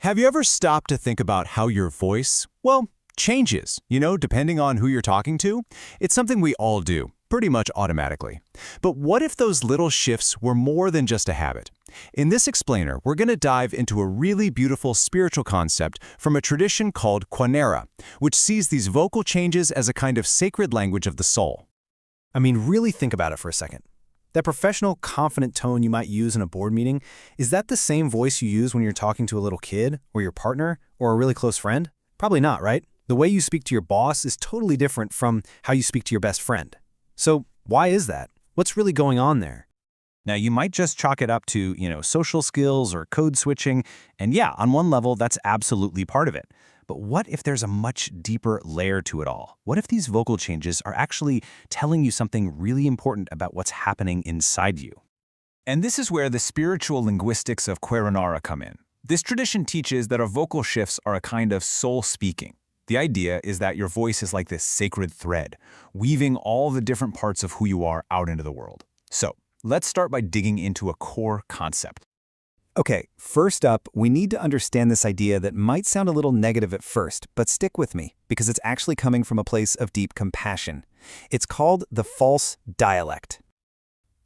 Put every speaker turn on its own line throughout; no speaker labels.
Have you ever stopped to think about how your voice, well, changes, depending on who you're talking to? It's something we all do, pretty much automatically. But what if those little shifts were more than just a habit? In this explainer, we're going to dive into a really beautiful spiritual concept from a tradition called Qhenarra, which sees these vocal changes as a kind of sacred language of the soul.
I mean, really think about it for a second. That professional, confident tone you might use in a board meeting, is that the same voice you use when you're talking to a little kid, or your partner, or a really close friend? Probably not, right? The way you speak to your boss is totally different from how you speak to your best friend. So why is that? What's really going on there?
Now, you might just chalk it up to, social skills or code switching, and yeah, on one level, that's absolutely part of it. But what if there's a much deeper layer to it all? What if these vocal changes are actually telling you something really important about what's happening inside you? And this is where the spiritual linguistics of Qhenarra come in. This tradition teaches that our vocal shifts are a kind of soul speaking. The idea is that your voice is like this sacred thread, weaving all the different parts of who you are out into the world. So, let's start by digging into a core concept.
Okay, first up, we need to understand this idea that might sound a little negative at first, but stick with me, because it's actually coming from a place of deep compassion. It's called the false dialect.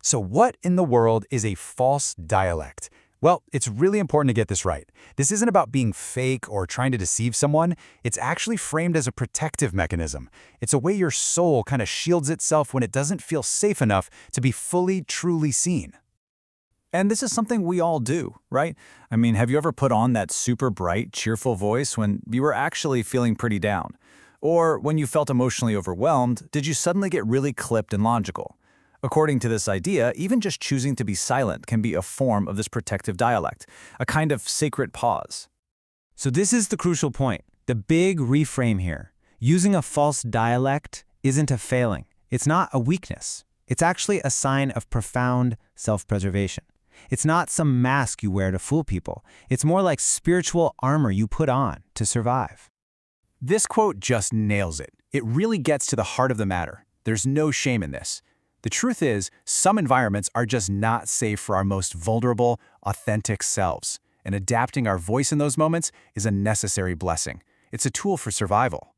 So what in the world is a false dialect? Well, it's really important to get this right. This isn't about being fake or trying to deceive someone. It's actually framed as a protective mechanism. It's a way your soul kind of shields itself when it doesn't feel safe enough to be fully, truly seen. And this is something we all do, right? I mean, have you ever put on that super bright, cheerful voice when you were actually feeling pretty down? Or when you felt emotionally overwhelmed, did you suddenly get really clipped and logical? According to this idea, even just choosing to be silent can be a form of this protective dialect, a kind of sacred pause.
So this is the crucial point, the big reframe here. Using a false dialect isn't a failing. It's not a weakness. It's actually a sign of profound self-preservation. It's not some mask you wear to fool people. It's more like spiritual armor you put on to survive.
This quote just nails it. It really gets to the heart of the matter. There's no shame in this. The truth is, some environments are just not safe for our most vulnerable, authentic selves, and adapting our voice in those moments is a necessary blessing. It's a tool for survival.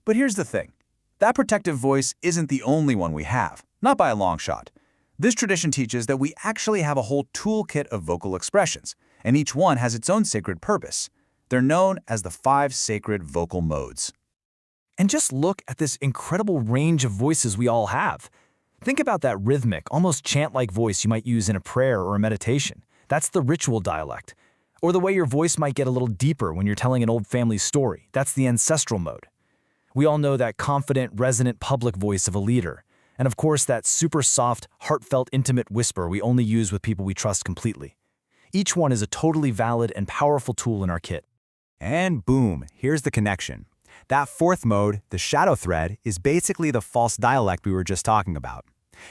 But here's the thing. That protective voice isn't the only one we have, not by a long shot. This tradition teaches that we actually have a whole toolkit of vocal expressions, and each one has its own sacred purpose. They're known as the 5 sacred vocal modes. And just look at this incredible range of voices we all have. Think about that rhythmic, almost chant-like voice you might use in a prayer or a meditation. That's the ritual dialect. Or the way your voice might get a little deeper when you're telling an old family story. That's the ancestral mode. We all know that confident, resonant public voice of a leader. And of course, that super soft, heartfelt, intimate whisper we only use with people we trust completely. Each one is a totally valid and powerful tool in our kit. And boom, here's the connection. That 4th mode, the shadow thread, is basically the false dialect we were just talking about.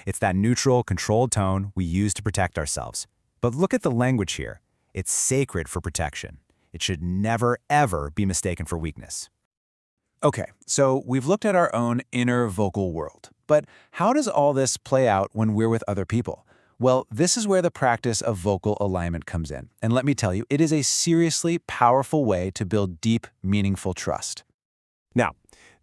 It's that neutral, controlled tone we use to protect ourselves. But look at the language here. It's sacred for protection. It should never, ever be mistaken for weakness. Okay, so we've looked at our own inner vocal world. But how does all this play out when we're with other people? Well, this is where the practice of vocal alignment comes in. And let me tell you, it is a seriously powerful way to build deep, meaningful trust.
Now,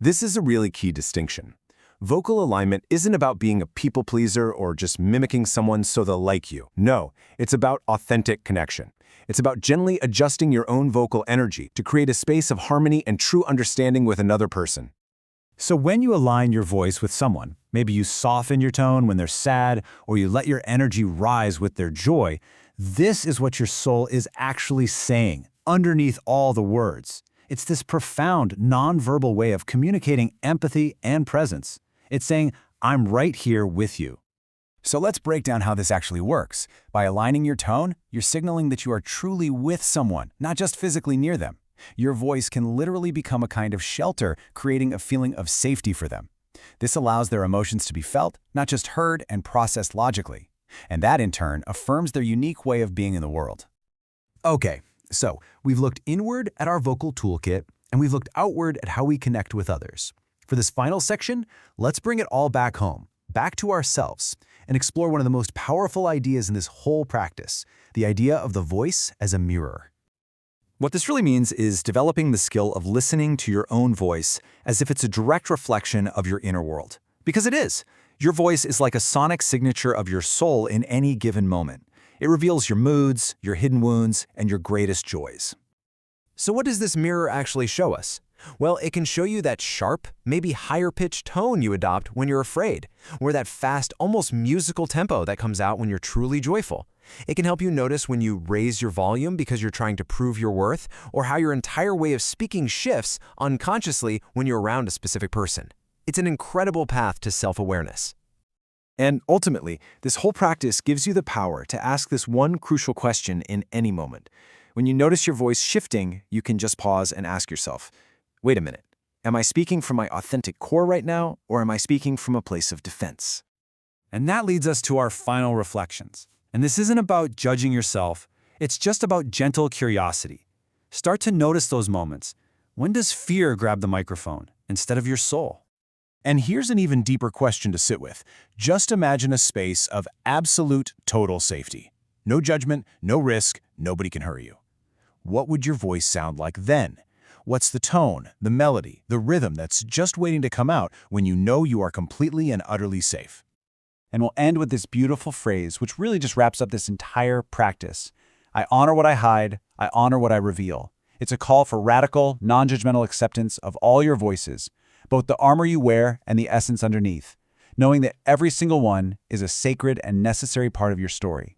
this is a really key distinction. Vocal alignment isn't about being a people pleaser or just mimicking someone so they'll like you. No, it's about authentic connection. It's about gently adjusting your own vocal energy to create a space of harmony and true understanding with another person.
So when you align your voice with someone, maybe you soften your tone when they're sad, or you let your energy rise with their joy, this is what your soul is actually saying underneath all the words. It's this profound, nonverbal way of communicating empathy and presence. It's saying, I'm right here with you. So let's break down how this actually works. By aligning your tone, you're signaling that you are truly with someone, not just physically near them. Your voice can literally become a kind of shelter, creating a feeling of safety for them. This allows their emotions to be felt, not just heard and processed logically. And that, in turn, affirms their unique way of being in the world. Okay, so we've looked inward at our vocal toolkit, and we've looked outward at how we connect with others. For this final section, let's bring it all back home, back to ourselves, and explore one of the most powerful ideas in this whole practice, the idea of the voice as a mirror. What this really means is developing the skill of listening to your own voice as if it's a direct reflection of your inner world. Because it is. Your voice is like a sonic signature of your soul in any given moment. It reveals your moods, your hidden wounds, and your greatest joys.
So what does this mirror actually show us? Well, it can show you that sharp, maybe higher-pitched tone you adopt when you're afraid, or that fast, almost musical tempo that comes out when you're truly joyful. It can help you notice when you raise your volume because you're trying to prove your worth, or how your entire way of speaking shifts unconsciously when you're around a specific person. It's an incredible path to self-awareness.
And ultimately, this whole practice gives you the power to ask this one crucial question in any moment. When you notice your voice shifting, you can just pause and ask yourself, wait a minute, am I speaking from my authentic core right now, or am I speaking from a place of defense?
And that leads us to our final reflections. And this isn't about judging yourself, it's just about gentle curiosity. Start to notice those moments. When does fear grab the microphone instead of your soul?
And here's an even deeper question to sit with. Just imagine a space of absolute total safety. No judgment, no risk, nobody can hurt you. What would your voice sound like then? What's the tone, the melody, the rhythm that's just waiting to come out when you know you are completely and utterly safe?
And we'll end with this beautiful phrase, which really just wraps up this entire practice. I honor what I hide, I honor what I reveal. It's a call for radical, non-judgmental acceptance of all your voices, both the armor you wear and the essence underneath, knowing that every single one is a sacred and necessary part of your story.